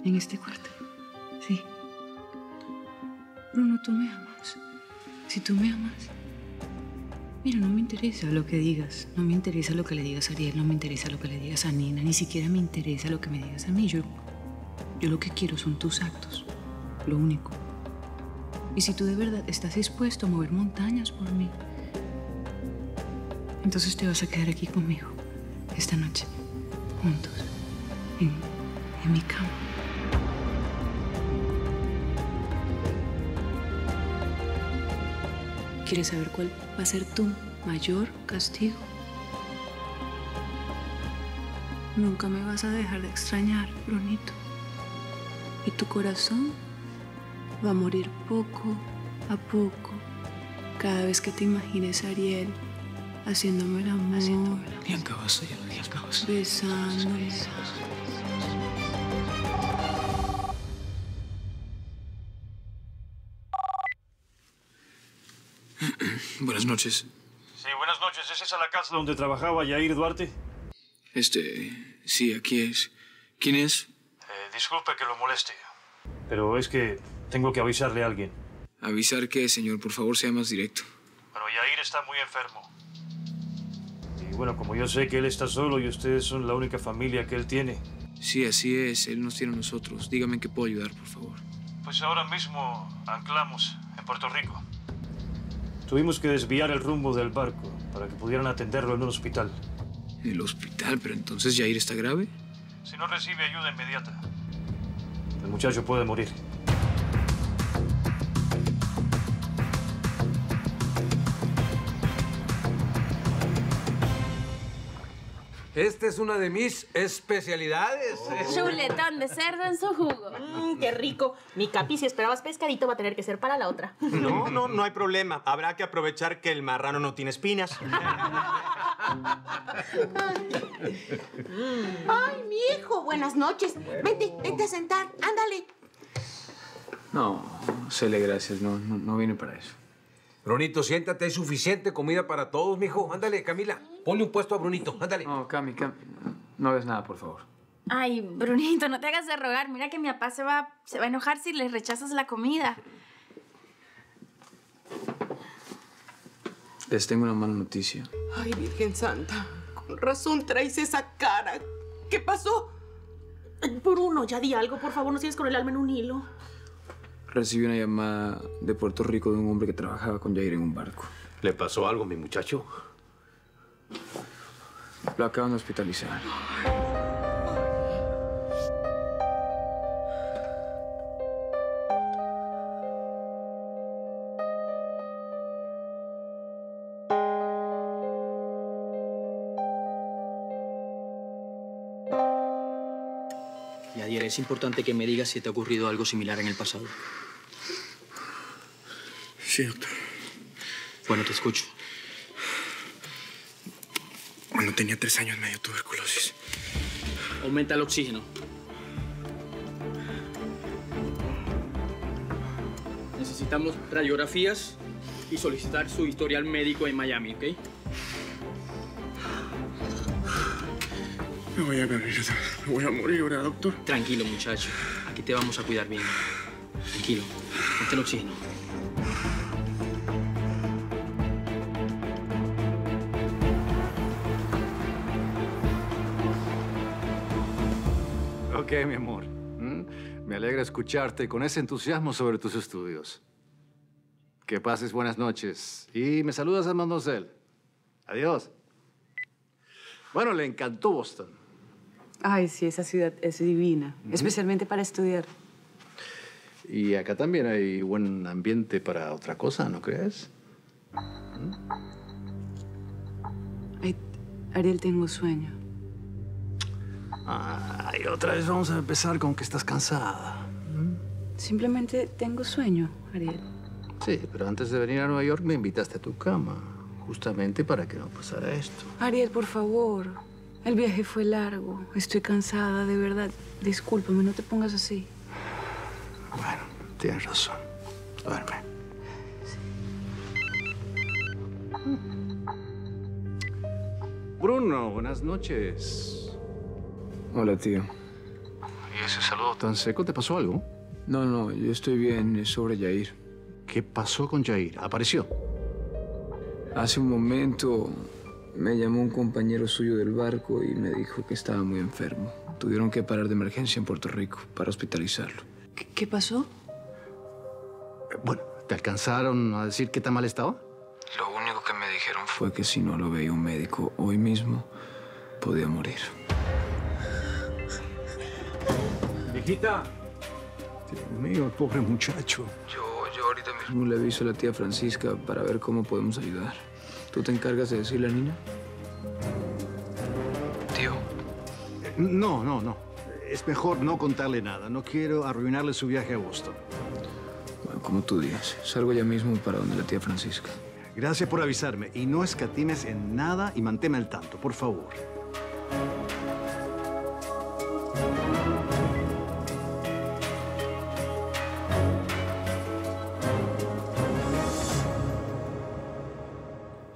en este cuarto. Sí. Bruno, tú me amas. Si tú me amas... Mira, no me interesa lo que digas. No me interesa lo que le digas a Ariel. No me interesa lo que le digas a Nina. Ni siquiera me interesa lo que me digas a mí. Yo lo que quiero son tus actos. Lo único. Y si tú de verdad estás dispuesto a mover montañas por mí, entonces te vas a quedar aquí conmigo. Esta noche. Juntos. En mi cama. ¿Quieres saber cuál va a ser tu mayor castigo? Nunca me vas a dejar de extrañar, Brunito. Y tu corazón va a morir poco a poco cada vez que te imagines a Ariel haciéndome el amor. Bianca, basta ya, Bianca, basta. Besándome. Buenas noches. Sí, buenas noches. ¿Es esa la casa donde trabajaba Yair Duarte? Sí, aquí es. ¿Quién es? Disculpe que lo moleste. Pero es que tengo que avisarle a alguien. ¿Avisar qué, señor? Por favor, sea más directo. Bueno, Yair está muy enfermo. Y bueno, como yo sé que él está solo y ustedes son la única familia que él tiene. Sí, así es. Él nos tiene a nosotros. Dígame en qué puedo ayudar, por favor. Pues ahora mismo anclamos en Puerto Rico. Tuvimos que desviar el rumbo del barco para que pudieran atenderlo en un hospital. ¿En el hospital? ¿Pero entonces Yair está grave? Si no recibe ayuda inmediata, el muchacho puede morir. Esta es una de mis especialidades. Chuletón de cerdo en su jugo. ¡Qué rico! Mi Capi, si esperabas pescadito, va a tener que ser para la otra. No hay problema. Habrá que aprovechar que el marrano no tiene espinas. Ay, mi hijo, buenas noches. Vente a sentar, ándale. No, Cele, gracias. No vine para eso. Brunito, siéntate. Hay suficiente comida para todos, mijo. Ándale, Camila. Ponle un puesto a Brunito. Ándale. No, Cami. No hagas nada, por favor. Ay, Brunito, no te hagas de rogar. Mira que mi papá se va a enojar si le rechazas la comida. Les tengo una mala noticia. Ay, Virgen Santa. Con razón traes esa cara. ¿Qué pasó? Bruno, ya di algo, por favor. No sigues con el alma en un hilo. Recibí una llamada de Puerto Rico de un hombre que trabajaba con Yair en un barco. ¿Le pasó algo, mi muchacho? Lo acaban de hospitalizar. Yadier, es importante que me digas si te ha ocurrido algo similar en el pasado. Sí, doctor. Bueno, te escucho. Cuando tenía 3 años me dio tuberculosis. Aumenta el oxígeno. Necesitamos radiografías y solicitar su historial médico en Miami, ¿ok? Me voy a morir ahora, doctor. Tranquilo, muchacho. Aquí te vamos a cuidar bien. Tranquilo. Ponte el oxígeno. Ok, mi amor. Me alegra escucharte con ese entusiasmo sobre tus estudios. Que pases buenas noches. Y me saludas a Mademoiselle. Adiós. Bueno, le encantó Boston. Ay, sí, esa ciudad es divina, especialmente para estudiar. Y acá también hay buen ambiente para otra cosa, ¿no crees? Ay, Ariel, tengo sueño. Ay, otra vez vamos a empezar con que estás cansada. Simplemente tengo sueño, Ariel. Sí, pero antes de venir a Nueva York me invitaste a tu cama, justamente para que no pasara esto. Ariel, por favor. El viaje fue largo. Estoy cansada, de verdad. Discúlpame, no te pongas así. Bueno, tienes razón. Duerme. Bruno, buenas noches. Hola, tío. ¿Y ese saludo tan seco te pasó algo? No, yo estoy bien, es sobre Yair. ¿Qué pasó con Yair? ¿Apareció? Hace un momento me llamó un compañero suyo del barco y me dijo que estaba muy enfermo. Tuvieron que parar de emergencia en Puerto Rico para hospitalizarlo. ¿Qué pasó? Bueno, ¿te alcanzaron a decir qué tan mal estaba? Lo único que me dijeron fue que si no lo veía un médico hoy mismo, podía morir. Hijita. Dios mío, el pobre muchacho. Yo ahorita mismo le aviso a la tía Francisca para ver cómo podemos ayudar. ¿Tú te encargas de decirle a la niña? Tío. No. Es mejor no contarle nada. No quiero arruinarle su viaje a Boston. Bueno, como tú digas. Salgo ya mismo para donde la tía Francisca. Gracias por avisarme. Y no escatimes en nada y manténme al tanto, por favor.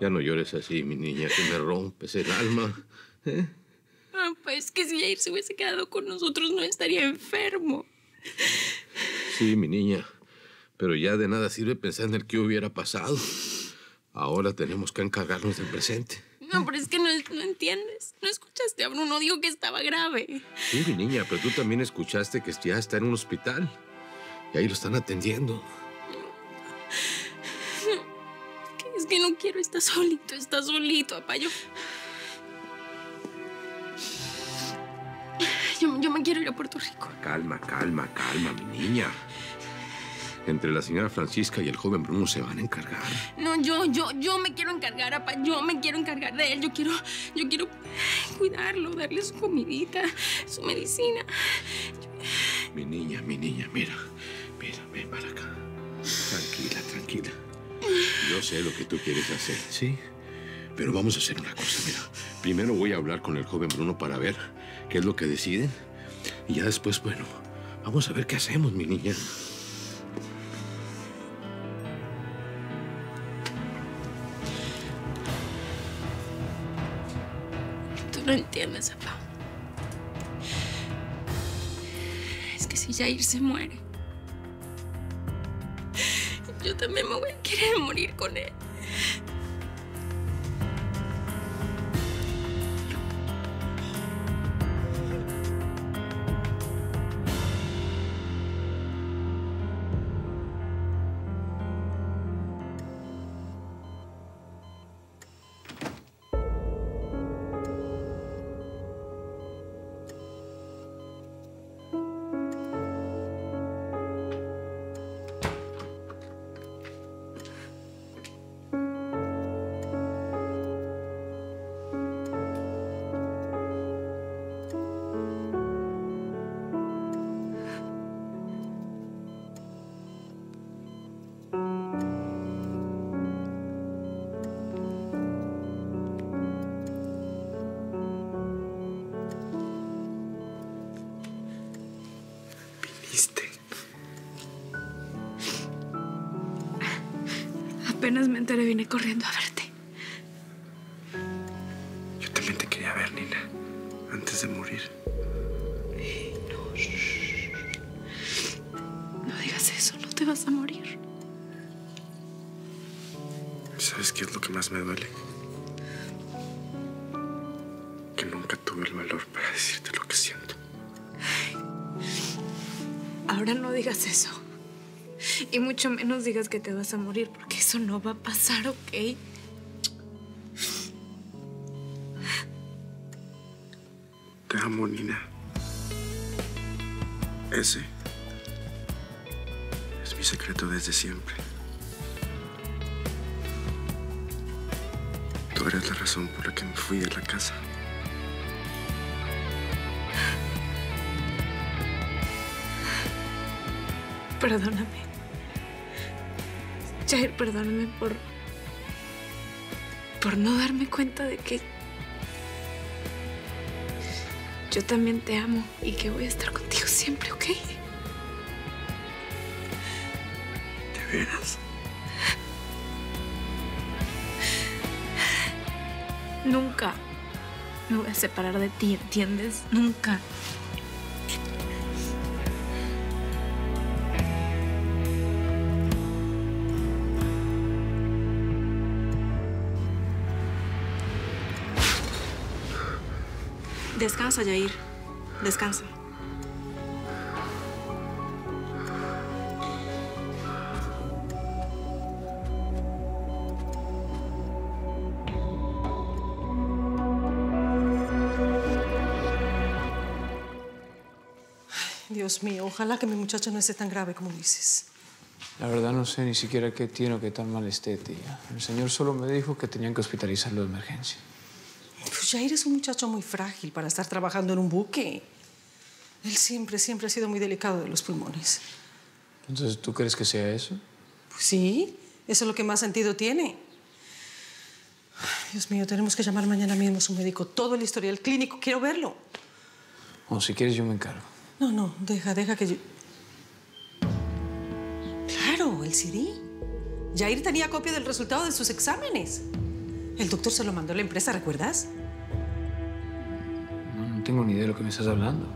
Ya no llores así, mi niña, que me rompes el alma. Pues que si Yair se hubiese quedado con nosotros no estaría enfermo. Sí, mi niña, pero ya de nada sirve pensar en el que hubiera pasado. Ahora tenemos que encargarnos del presente. No, pero es que no entiendes. No escuchaste a Bruno, dijo que estaba grave. Sí, mi niña, pero tú también escuchaste que ya está en un hospital. Y ahí lo están atendiendo. Es que no quiero, está solito, papá. Yo me quiero ir a Puerto Rico. Calma, mi niña. Entre la señora Francisca y el joven Bruno se van a encargar. No, yo me quiero encargar, papá. Yo me quiero encargar de él. Yo quiero cuidarlo, darle su comidita, su medicina. Mi niña, mira, ven para acá. Tranquila. Yo sé lo que tú quieres hacer, ¿sí? Pero vamos a hacer una cosa, mira. Primero voy a hablar con el joven Bruno para ver qué es lo que deciden. Y ya después, bueno, vamos a ver qué hacemos, mi niña. Tú no entiendes, papá. Es que si Yair se muere, yo también me voy a querer morir con él. Apenas me enteré, vine corriendo a verte. Yo también te quería ver, Nina, antes de morir. No digas eso, no te vas a morir. ¿Sabes qué es lo que más me duele? Que nunca tuve el valor para decirte lo que siento. Ahora no digas eso. Y mucho menos digas que te vas a morir, porque eso no va a pasar, ¿ok? Te amo, Nina. Ese es mi secreto desde siempre. Tú eres la razón por la que me fui de la casa. Perdóname. Yair, perdóname por no darme cuenta de que yo también te amo y que voy a estar contigo siempre, ¿ok? ¿De veras? Nunca me voy a separar de ti, ¿entiendes? Nunca. Descansa, Yair. Descansa. Dios mío, ojalá que mi muchacha no esté tan grave como dices. La verdad no sé ni siquiera qué tiene o qué tan mal esté, tía. El señor solo me dijo que tenían que hospitalizarlo de emergencia. Pues Yair es un muchacho muy frágil para estar trabajando en un buque. Él siempre ha sido muy delicado de los pulmones. Entonces, ¿tú crees que sea eso? Pues sí, eso es lo que más sentido tiene. Dios mío, tenemos que llamar mañana mismo a su médico. Todo el historial clínico, quiero verlo. O si quieres, yo me encargo. No, deja que yo... Claro, el CD. Yair tenía copia del resultado de sus exámenes. El doctor se lo mandó a la empresa, ¿recuerdas? No tengo ni idea de lo que me estás hablando.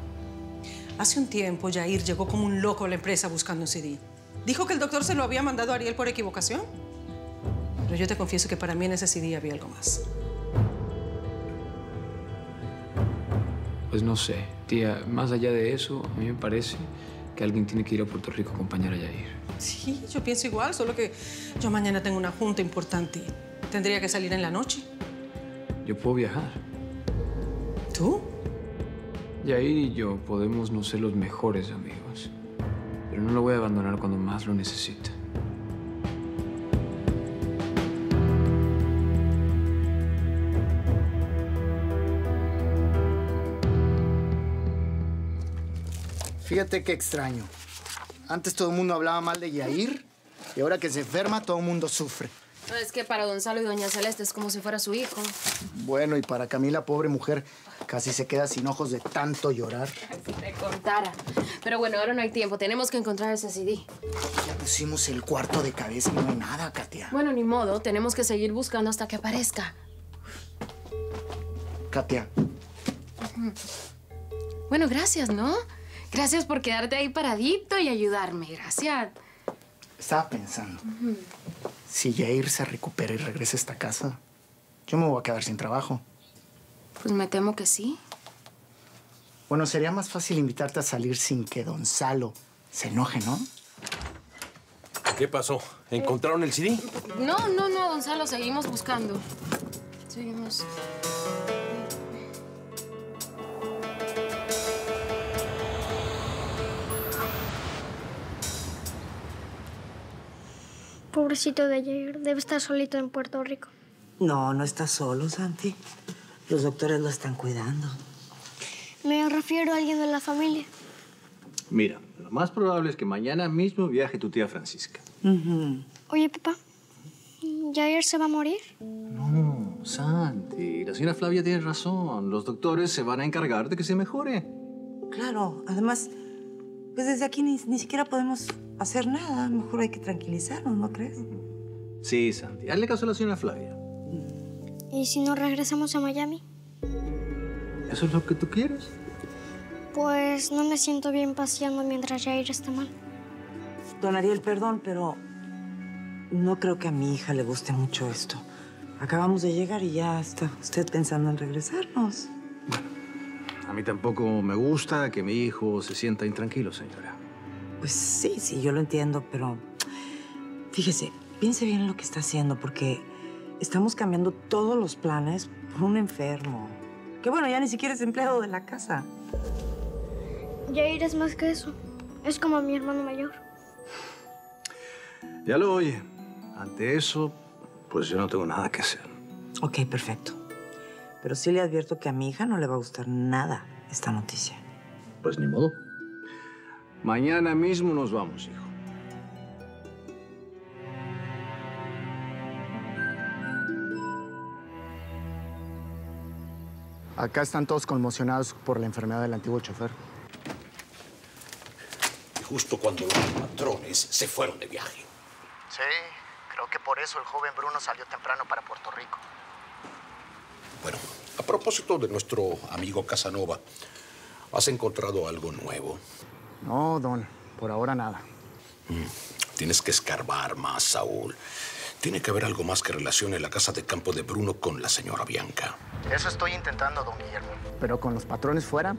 Hace un tiempo, Yair llegó como un loco a la empresa buscando un CD. Dijo que el doctor se lo había mandado a Ariel por equivocación. Pero yo te confieso que para mí en ese CD había algo más. Pues no sé, tía. Más allá de eso, a mí me parece que alguien tiene que ir a Puerto Rico a acompañar a Yair. Sí, yo pienso igual, solo que yo mañana tengo una junta importante. Tendría que salir en la noche. Yo puedo viajar. ¿Tú? Yair y yo podemos no ser los mejores amigos, pero no lo voy a abandonar cuando más lo necesite. Fíjate qué extraño. Antes todo el mundo hablaba mal de Yair y ahora que se enferma todo el mundo sufre. No, es que para Gonzalo y doña Celeste es como si fuera su hijo. Bueno, y para Camila, pobre mujer, casi se queda sin ojos de tanto llorar. Si te contara. Pero bueno, ahora no hay tiempo. Tenemos que encontrar ese CD. Ya pusimos el cuarto de cabeza y no hay nada, Katia. Bueno, ni modo. Tenemos que seguir buscando hasta que aparezca. Katia. Bueno, gracias, ¿no? Gracias por quedarte ahí paradito y ayudarme. Gracias. Estaba pensando, si Yair se recupera y regresa a esta casa, yo me voy a quedar sin trabajo. Pues me temo que sí. Bueno, sería más fácil invitarte a salir sin que Gonzalo se enoje, ¿no? ¿Qué pasó? ¿Encontraron el CD? No, Gonzalo. Seguimos buscando. Seguimos... Pobrecito de Yair, debe estar solito en Puerto Rico. No está solo, Santi. Los doctores lo están cuidando. Me refiero a alguien de la familia. Mira, lo más probable es que mañana mismo viaje tu tía Francisca. Oye, papá, ¿Yair se va a morir? No, Santi, la señora Flavia tiene razón. Los doctores se van a encargar de que se mejore. Claro, además, pues desde aquí ni siquiera podemos hacer nada. Mejor hay que tranquilizarnos, ¿no crees? Sí, Santi, hazle caso a la señora Flavia. ¿Y si nos regresamos a Miami? ¿Eso es lo que tú quieres? Pues no me siento bien paseando mientras Yair está mal. Don Ariel, perdón, pero no creo que a mi hija le guste mucho esto. Acabamos de llegar y ya está usted pensando en regresarnos. A mí tampoco me gusta que mi hijo se sienta intranquilo, señora. Pues sí, yo lo entiendo, pero fíjese, piense bien en lo que está haciendo, porque estamos cambiando todos los planes por un enfermo. Que bueno, ya ni siquiera es empleado de la casa. Yair es más que eso. Es como mi hermano mayor. Ya lo oye. Ante eso, pues yo no tengo nada que hacer. Ok, perfecto. Pero sí le advierto que a mi hija no le va a gustar nada esta noticia. Pues ni modo. Mañana mismo nos vamos, hijo. Acá están todos conmocionados por la enfermedad del antiguo chofer. Y justo cuando los patrones se fueron de viaje. Sí, creo que por eso el joven Bruno salió temprano para Puerto Rico. Bueno, a propósito de nuestro amigo Casanova, ¿has encontrado algo nuevo? No, Don, por ahora nada. Tienes que escarbar más, Saúl. Tiene que haber algo más que relacione la casa de campo de Bruno con la señora Bianca. Eso estoy intentando, don Guillermo. Pero con los patrones fuera,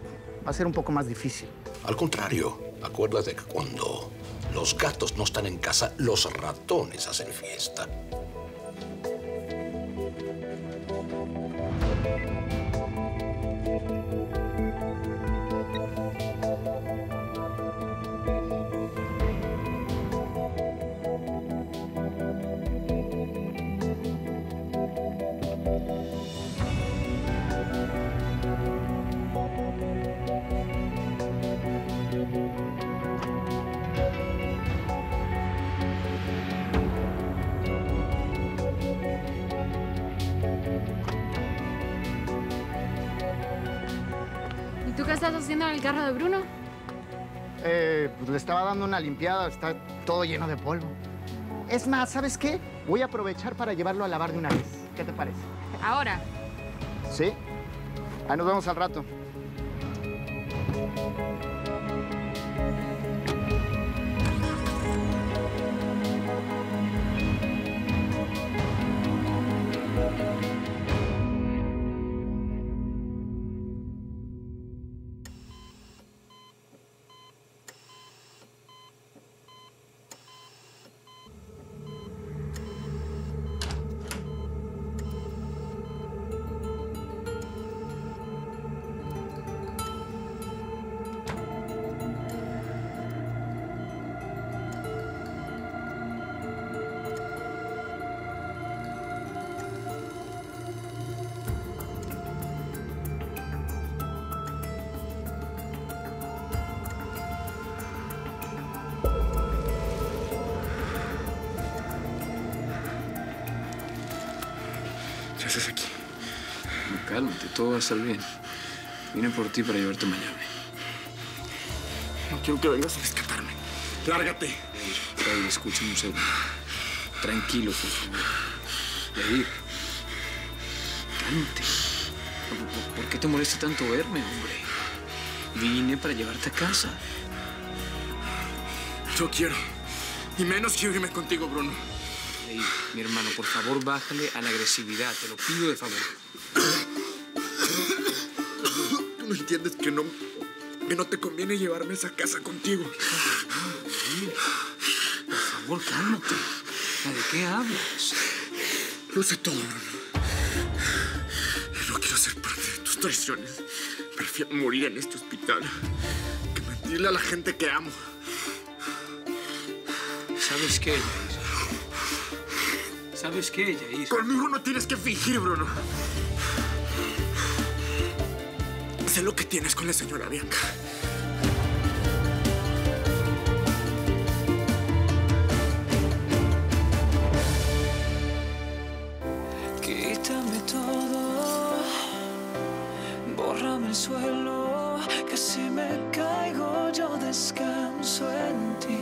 va a ser un poco más difícil. Al contrario, acuérdate que cuando los gatos no están en casa, los ratones hacen fiesta. ¿Y tú qué estás haciendo en el carro de Bruno? Pues le estaba dando una limpiada, está todo lleno de polvo. Es más, ¿sabes qué? Voy a aprovechar para llevarlo a lavar de una vez. ¿Qué te parece? Ahora. ¿Sí? Ahí nos vemos al rato. ¿Qué haces aquí? No, cálmate, todo va a estar bien. Vine por ti para llevarte a Miami. No quiero que vengas a rescatarme. ¡Lárgate! Yair, escúchame un segundo. Tranquilo, por favor. Yair, cálmate. ¿Por qué te molesta tanto verme, hombre? Vine para llevarte a casa. No quiero. Ni menos quiero irme contigo, Bruno. Yair, mi hermano, por favor, bájale a la agresividad. Te lo pido de favor. Tú no entiendes que no te conviene llevarme a esa casa contigo. Por favor, cálmate. ¿De qué hablas? Lo sé todo, Bruno. No quiero ser parte de tus traiciones. Prefiero morir en este hospital que mentirle a la gente que amo. ¿Sabes qué, Yair? ¿Sabes qué, Yair? Conmigo no tienes que fingir, Bruno. Sé lo que tienes con la señora Bianca. Quítame todo, bórrame el suelo, que si me caigo yo descanso en ti.